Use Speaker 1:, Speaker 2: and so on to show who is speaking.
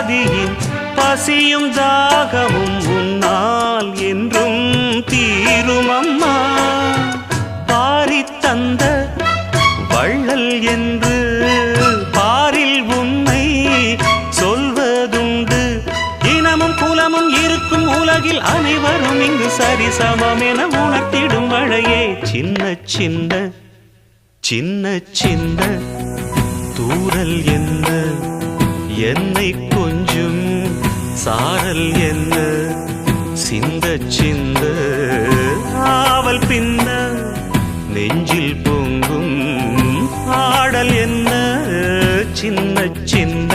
Speaker 1: ஆதியின் பசியும் தாகமும் உன்னால் என்றும் தீரும் அம்மா. பாரித் தந்த வள்ளல் என்று பாரில் உன்னை சொல்வதுண்டு. இனமும் குலமும் இருக்கும் உலகில் அனைவரும் இங்கு சரிசமம் என உணர்த்திடும் மழையே. சின்ன சின்ன சின்ன சின்ன தூறல் என்ன, என்னை கொஞ்சம் சாரல் என்ன, சிந்த சிந்த ஆவல் பின்ன நெஞ்சில் பொங்கும் ஆடல் என்ன. சின்ன சின்ன